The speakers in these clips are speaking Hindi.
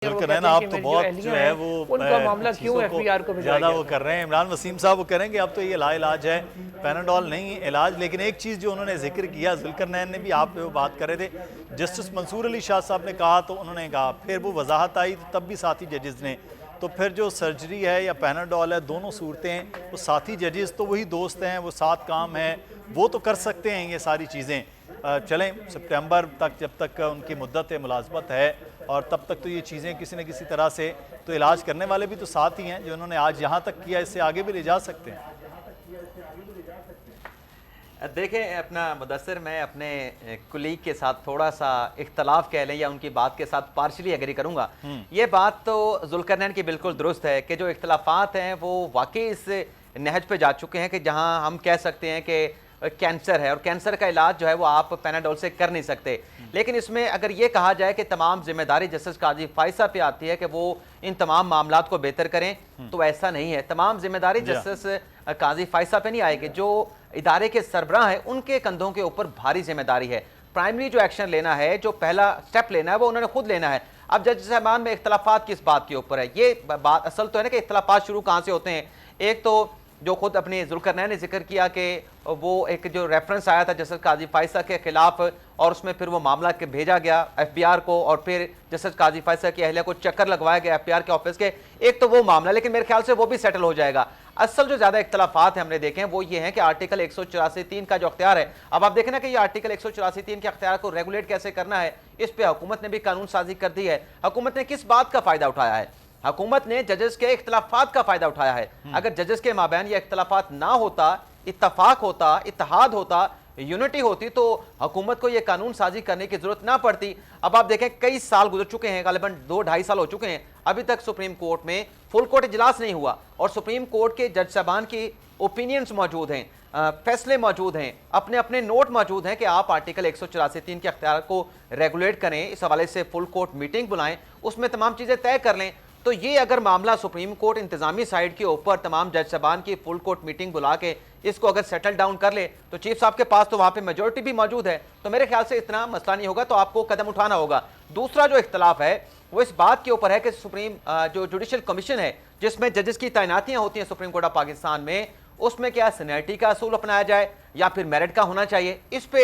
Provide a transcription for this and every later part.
जुल्करनैन आप तो बहुत जो है वो उनका मामला क्यों एफबीआर को ज़्यादा वो कर रहे हैं। इमरान वसीम साहब वो करेंगे अब तो ये लाइलाज है, पैनाडोल नहीं इलाज। लेकिन एक चीज़ जो उन्होंने जिक्र किया, जुल्करनैन ने भी, आप वो बात कर रहे थे, जस्टिस मंसूर अली शाह साहब ने कहा तो उन्होंने कहा, फिर वो वजाहत आई तो तब भी साथी जजेस ने, तो फिर जो सर्जरी है या पैनाडोल है, दोनों सूरतें वो साथी जजेस तो वही दोस्त हैं, वो साथ काम है, वो तो कर सकते हैं ये सारी चीज़ें। चलें सितंबर तक जब तक उनकी मुद्दत मुलाजमत है और तब तक तो ये चीज़ें किसी न किसी तरह से तो इलाज करने वाले भी तो साथ ही हैं, जो उन्होंने आज यहाँ तक किया इससे आगे भी ले जा सकते हैं। देखें अपना मुदस्सिर, मैं अपने कुलीग के साथ थोड़ा सा इख्तलाफ कह लें या उनकी बात के साथ पार्शली एग्री करूंगा। ये बात तो जुल्करनैन की बिल्कुल दुरुस्त है कि जो इख्तलाफात हैं वो वाकई इस नहज पे जा चुके हैं कि जहां हम कह सकते हैं कि कैंसर है और कैंसर का इलाज जो है वो आप पैनाडोल से कर नहीं सकते। लेकिन इसमें अगर ये कहा जाए कि तमाम जिम्मेदारी जस्टिस काजी फाइसा पे आती है कि वो इन तमाम मामलात को बेहतर करें, तो ऐसा नहीं है। तमाम जिम्मेदारी जस्टिस काजी फाइसा पे नहीं आएगी, जो इदारे के सरबराह हैं उनके कंधों के ऊपर भारी जिम्मेदारी है। प्राइमरी जो एक्शन लेना है, जो पहला स्टेप लेना है, वो उन्होंने खुद लेना है। अब जज साहबान में इख्तलाफात किस बात के ऊपर है, ये बात असल तो है ना कि इख्तलाफात शुरू कहाँ से होते हैं। एक तो जो खुद अपने जुल्करनैन ने जिक्र किया कि वो एक जो रेफरेंस आया था जस्टिस काजी फाइसा के खिलाफ और उसमें फिर वो मामला के भेजा गया एफबीआर को और फिर जस्टिस काजी फाइसा की अहलिया को चक्कर लगवाया गया एफबीआर के ऑफिस के। एक तो वो मामला, लेकिन मेरे ख्याल से वो भी सेटल हो जाएगा। असल जो ज्यादा इख्तलाफात हमने देखे हैं वो ये हैं कि आर्टिकल 184(3) का जो अख्तियार है, अब आप देखें ना कि ये आर्टिकल 184(3) के अख्तियार को रेगुलेट कैसे करना है, इस पे हुकूमत ने भी कानून साजी कर दी है। हुकूमत ने किस बात का फायदा उठाया है? हुकूमत ने जजेस के इख्तलाफात का फायदा उठाया है। अगर जजेस के माबैन ये इख्तलाफात ना होता, इत्तफाक होता, इत्तेहाद होता, यूनिटी होती, तो हुकूमत को ये कानून साजी करने की जरूरत ना पड़ती। अब आप देखें कई साल गुजर चुके हैं, गालिबन 2-2.5 साल हो चुके हैं, अभी तक सुप्रीम कोर्ट में फुल कोर्ट इजलास नहीं हुआ और सुप्रीम कोर्ट के जज साहबान की ओपिनियंस मौजूद हैं, फैसले मौजूद हैं, अपने अपने नोट मौजूद हैं कि आप आर्टिकल 184(3) के अख्तियार को रेगुलेट करें, इस हवाले से फुल कोर्ट मीटिंग बुलाएं, उसमें तमाम चीज़ें तय कर लें। तो ये अगर मामला सुप्रीम कोर्ट इंतजामी साइड के ऊपर तमाम जज साहबान की फुल कोर्ट मीटिंग बुला के इसको अगर सेटल डाउन कर ले, तो चीफ साहब के पास तो वहां पे मेजोरिटी भी मौजूद है, तो मेरे ख्याल से इतना मसला नहीं होगा, तो आपको कदम उठाना होगा। दूसरा जो इख्तलाफ है वो इस बात के ऊपर है कि सुप्रीम जो जुडिशल कमीशन है जिसमें जजेस की तैनातियां होती हैं सुप्रीम कोर्ट ऑफ पाकिस्तान में, उसमें क्या सीनियरिटी का असूल अपनाया जाए या फिर मेरिट का होना चाहिए। इस पे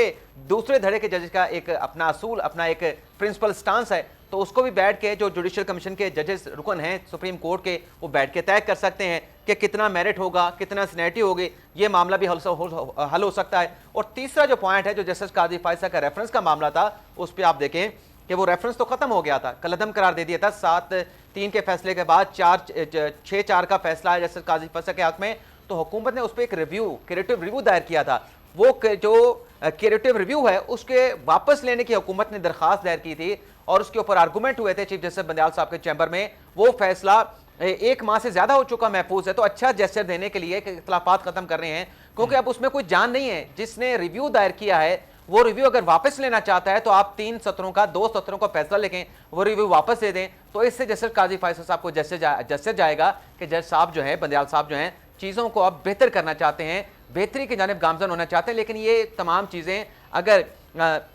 दूसरे धड़े के जजेस का एक अपना असूल, अपना एक प्रिंसिपल स्टांस है, तो उसको भी बैठ के जो जुडिशल कमीशन के जजेस रुकन हैं सुप्रीम कोर्ट के, वो बैठ के तय कर सकते हैं कि कितना मेरिट होगा, कितना सीनियरिटी होगी, ये मामला भी हल हो सकता है। और तीसरा जो पॉइंट है, जो जस्टिस काजी फाइसा का रेफरेंस का मामला था, उस पर आप देखें कि वो रेफरेंस तो खत्म हो गया था, कलअदम करार दे दिया था 7-3 के फैसले के बाद 6-4 का फैसला है जस्टिस काजी फाइसा के हक में, तो हुकूमत ने उस पर एक क्यूरेटिव रिव्यू दायर किया था। वो जो क्यूरेटिव रिव्यू है उसके वापस लेने की हुकूमत ने दरखास्त दायर की थी और उसके ऊपर आर्गूमेंट हुए थे चीफ जस्टिस बंदयाल साहब के चैम्बर में। वो फैसला 1 माह से ज्यादा हो चुका महफूज है, तो अच्छा जेस्चर देने के लिए इख्तलाफात खत्म कर रहे हैं, क्योंकि अब उसमें कोई जान नहीं है। जिसने रिव्यू दायर किया है वो रिव्यू अगर वापस लेना चाहता है तो आप 3 सत्रों का 2 सत्रों का फैसला लेके वो रिव्यू वापस दे दें, तो इससे जस्टिस काजी फाइसा साहब को जस्टिस जाएगा कि जज साहब जो है, बंदयाल साहब जो हैं, चीज़ों को अब बेहतर करना चाहते हैं, बेहतरी की जानिब गामजन होना चाहते हैं। लेकिन ये तमाम चीज़ें अगर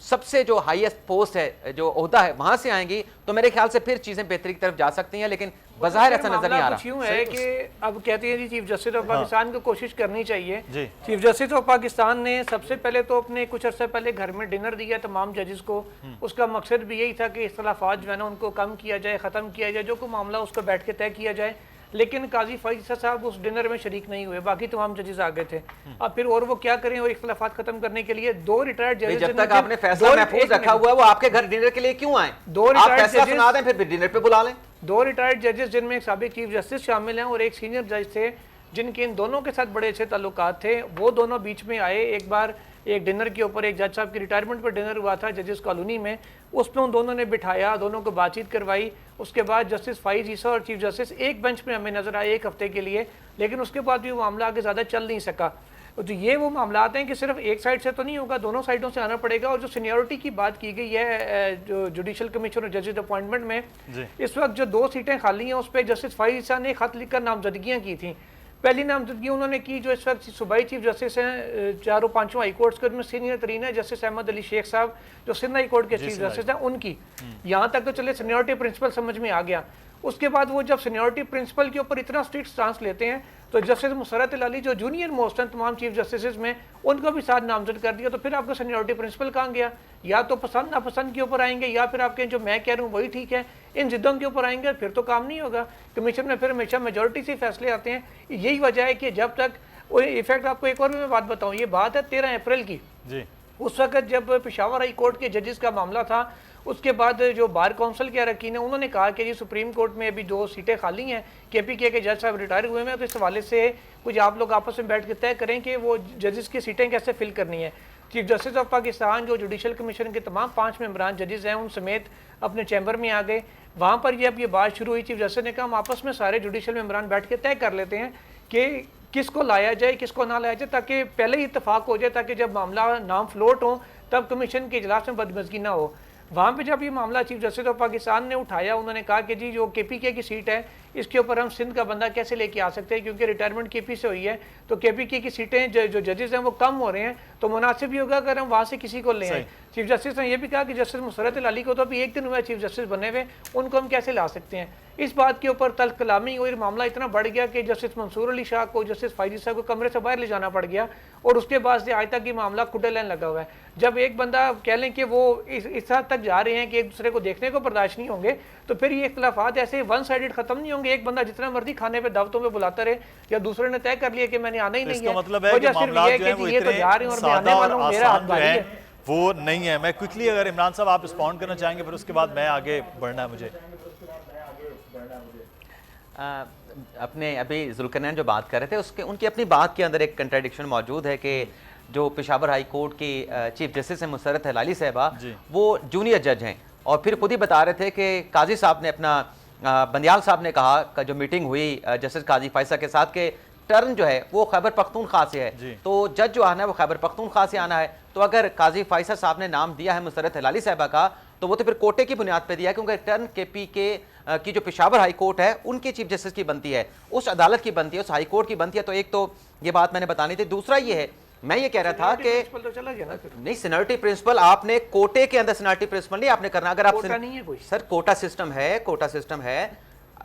सबसे जो हाईएस्ट पोस्ट है, जो ओहदा है, वहां से आएंगी, तो मेरे ख्याल से फिर चीजें बेहतरी की तरफ जा सकती हैं, लेकिन बज़ाहिर ऐसा नजर नहीं आ रहा। यूं है कि अब कहते हैं जी चीफ जस्टिस ऑफ पाकिस्तान को कोशिश करनी चाहिए। चीफ जस्टिस ऑफ पाकिस्तान ने सबसे पहले तो अपने कुछ अर्से पहले घर में डिनर दिया तमाम जजेस को। उसका मकसद भी यही था कि इख्तलाफात जो है ना उनको कम किया जाए, ख़त्म किया जाए, जो कोई मामला उसको बैठ के तय किया जाए। लेकिन काजी फाइसा साहब उस डिनर में शरीक नहीं हुए, बाकी तमाम जजेस आ गए थे। अब फिर और वो क्या करें, वो इख्तलाफात खत्म करने के लिए 2 रिटायर्ड जजेस, जब तक आपने फैसला महफूज रखा हुआ है, वो आपके घर डिनर के लिए क्यों आए? 2 रिटायर्ड जजेस सुना दें, फिर डिनर पे बुला लें। 2 रिटायर्ड जजेस जिनमें एक साबिक चीफ जस्टिस शामिल हैं और एक सीनियर जज थे, जिनके इन दोनों के साथ बड़े अच्छे ताल्लुकात थे, वो दोनों बीच में आए। एक बार एक डिनर के ऊपर, एक जज साहब की रिटायरमेंट पर डिनर हुआ था जजेस कॉलोनी में, उसमें उन दोनों ने बिठाया, दोनों को बातचीत करवाई। उसके बाद जस्टिस फाइज ईसा और चीफ जस्टिस एक बेंच में हमें नजर आए 1 हफ्ते के लिए, लेकिन उसके बाद भी वो मामला आगे ज़्यादा चल नहीं सका। तो ये वो मामला हैं कि सिर्फ एक साइड से तो नहीं होगा, दोनों साइडों से आना पड़ेगा। और जो सीनियरिटी की बात की गई है जो जुडिशल कमीशन और जजेस अपॉइंटमेंट में, इस वक्त जो 2 सीटें खाली हैं उस पर जस्टिस फाइज ईसा ने खत लिखकर नामजदगियाँ की थी। पहली नामजदगी उन्होंने की जो इस वक्त सूबाई चीफ जस्टिस हैं चारों पांचों हाई कोर्ट्स के, उनमें सीनियर तरीन है जस्टिस अहमद अली शेख साहब जो सिंध हाई कोर्ट के चीफ जस्टिस हैं, उनकी यहाँ तक तो चले सीनियरिटी प्रिंसिपल समझ में आ गया। उसके बाद वो जब सीनियरिटी प्रिंसिपल के ऊपर इतना स्ट्रिक्ट स्टांस लेते हैं तो जस्टिस मुसर्रत अली जो जूनियर मोस्ट हैं तमाम चीफ जस्टिस में, उनको भी साथ नामजद कर दिया। तो फिर आपका सीनियरिटी प्रिंसिपल कहाँ गया? या तो पसंद नापसंद के ऊपर आएंगे या फिर आपके जो मैं कह रहा हूँ वही ठीक है, इन जिद्दों के ऊपर आएंगे फिर तो काम नहीं होगा। कमीशन में फिर हमेशा मेजोरिटी से फैसले आते हैं। यही वजह है कि जब तक इफेक्ट, आपको एक और भी मैं बात बताऊँ, ये बात है 13 अप्रैल की जी। उस वक्त जब पेशावर हाई कोर्ट के जजेस का मामला था, उसके बाद जो बार काउंसिल के अरकान है उन्होंने कहा कि जी सुप्रीम कोर्ट में अभी 2 सीटें खाली हैं, KPK के जज साहब रिटायर हुए हैं, तो इस हवाले से कुछ आप लोग आपस में बैठ के तय करें कि वो जजेस की सीटें कैसे फिल करनी है। चीफ जस्टिस ऑफ पाकिस्तान जो जुडिशल कमीशन के तमाम 5 मेंबरान जजेस हैं उन समेत अपने चैम्बर में आ गए। वहाँ पर ये अब ये बात शुरू हुई, चीफ जस्टिस ने कहा हम आपस में सारे जुडिशल मेंबरान बैठ के तय कर लेते हैं कि किसको लाया जाए किसको ना लाया जाए, ताकि पहले ही इतफाक हो जाए, ताकि जब मामला नाम फ्लोट हो तब कमीशन के इजलास में बदमज़गी ना हो। वहाँ पे जब ये मामला चीफ जस्टिस ऑफ पाकिस्तान ने उठाया, उन्होंने कहा कि जी जो KPK की सीट है इसके ऊपर हम सिंध का बंदा कैसे लेके आ सकते हैं, क्योंकि रिटायरमेंट KP से हुई है तो KPK की सीटें जो जजेस हैं वो कम हो रहे हैं, तो मुनासिब ही होगा अगर हम वहाँ से किसी को ले आए। चीफ जस्टिस ने यह भी कहा कि जस्टिस मुसर्रत अली को तो अभी 1 दिन हुआ चीफ जस्टिस बने हुए, उनको हम कैसे ला सकते हैं। इस बात के ऊपर तल्ख कलामी और मामला इतना बढ़ गया कि जस्टिस मंसूर अली शाह को, जस्टिस फायजी साहब को कमरे से बाहर ले जाना पड़ गया, और उसके बाद से आज तक ये मामला खुडे लाइन लगा हुआ है। जब एक बंदा कह लें कि वो इस हद तक जा रहे हैं कि एक दूसरे को देखने को बर्दाश्त नहीं होंगे, तो फिर ये इख्तलाफात ऐसे वन साइडेड खत्म नहीं होंगे। एक बंदा जितना मर्जी खाने पे दावतों में बुलाता रहे, या दूसरे ने तय कर लिया कि मैंने आना ही नहीं है, मतलब है कि मामला जो है वो इतने सादा और आसान जो है वो नहीं है। मैं क्विकली, अगर इमरान साहब आप रिस्पॉन्ड करना चाहेंगे, फिर उसके बाद मैं आगे बढ़ना है मुझे। अपने अभी जुल्करनैन जो बात कर रहे थे उसके उनकी अपनी बात के अंदर एक कंट्राडिक्शन मौजूद है कि जो पेशावर हाई कोर्ट की चीफ जस्टिस हैं मुसर्रत अली साहबा, वो जूनियर जज हैं, और फिर खुद ही बता रहे थे कि काजी साहब ने अपना बंदियाल साहब ने कहा जो मीटिंग हुई जस्टिस काजी फैसल के साथ के टर्न जो है वो खैबर पख्तूनख्वा से है, तो जज जो आना है वो खैबर पख्तूनख्वा से आना है। तो अगर काजी फैसल साहब ने नाम दिया है मुसर्रत अली साहबा का, तो वो तो फिर कोटे की बुनियाद पर दिया है, क्योंकि टर्न KPK की जो पेशावर हाई कोर्ट है उनकी चीफ जस्टिस की बनती है, उस अदालत की बनती है, उस हाई कोर्ट की बनती है। तो एक तो ये बात मैंने बतानी थी। दूसरा ये है, मैं ये कह रहा था कि तो चला गया ना फिर। नहीं, सीनियरिटी प्रिंसिपल आपने कोटे के अंदर सीनियरिटी प्रिंसिपल नहीं आपने करना। अगर आप कोटा नहीं है कोई सर, कोटा सिस्टम है, कोटा सिस्टम है।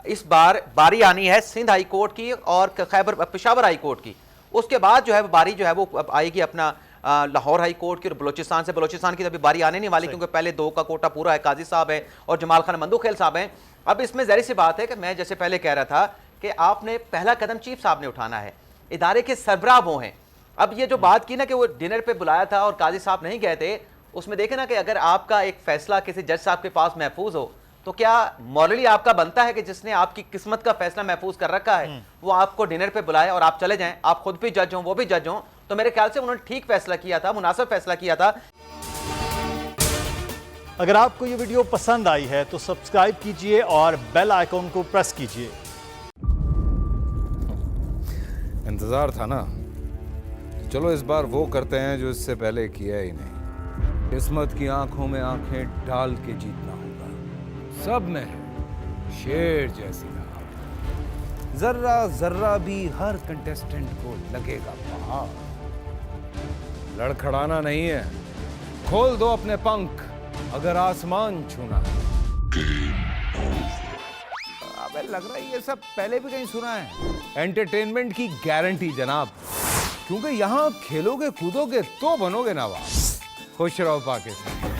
इस बार बारी आनी है सिंध हाई कोर्ट की और खैबर पेशावर हाई कोर्ट की, उसके बाद जो है बारी जो है वो आएगी अपना लाहौर हाई कोर्ट की और बलोचिस्तान से। बलोचिस्तान की अभी बारी आने नहीं वाली, क्योंकि पहले 2 का कोटा पूरा है, काजी साहब है और जमाल खान मंदूखेल साहब हैं। अब इसमें ज़ाहिर सी बात है कि मैं जैसे पहले कह रहा था कि आपने पहला कदम चीफ साहब ने उठाना है, इदारे के सरबराह वो हैं। अब ये जो बात की ना कि वो डिनर पे बुलाया था और काजी साहब नहीं गए थे, उसमें देखे ना कि अगर आपका एक फैसला किसी जज साहब के पास महफूज हो, तो क्या मॉरली आपका बनता है कि जिसने आपकी किस्मत का फैसला महफूज कर रखा है वो आपको डिनर पे बुलाए और आप चले जाएं, आप खुद भी जज हों वो भी जज हों। तो मेरे ख्याल से उन्होंने ठीक फैसला किया था, मुनासिब फैसला किया था। अगर आपको ये वीडियो पसंद आई है तो सब्सक्राइब कीजिए और बेल आइकॉन को प्रेस कीजिए। इंतजार था ना, चलो इस बार वो करते हैं जो इससे पहले किया ही नहीं। किस्मत की आंखों में आंखें डाल के जीतना होगा। सब में है शेर जैसी राह, जर्रा जर्रा भी हर कंटेस्टेंट को लगेगा पहाड़। लड़खड़ाना नहीं है, खोल दो अपने पंख अगर आसमान छूना है। अबे लग रहा है ये सब पहले भी कहीं सुना है। एंटरटेनमेंट की गारंटी जनाब, क्योंकि यहाँ खेलोगे कूदोगे तो बनोगे नवाब। खुश रहो पाकिस्तान।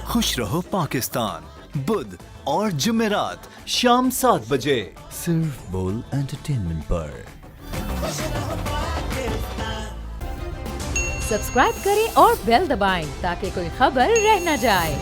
खुश रहो पाकिस्तान, बुध और जुमेरात शाम 7 बजे सिर्फ बोल एंटरटेनमेंट पर। सब्सक्राइब करें और बेल दबाएं ताकि कोई खबर रह न जाए।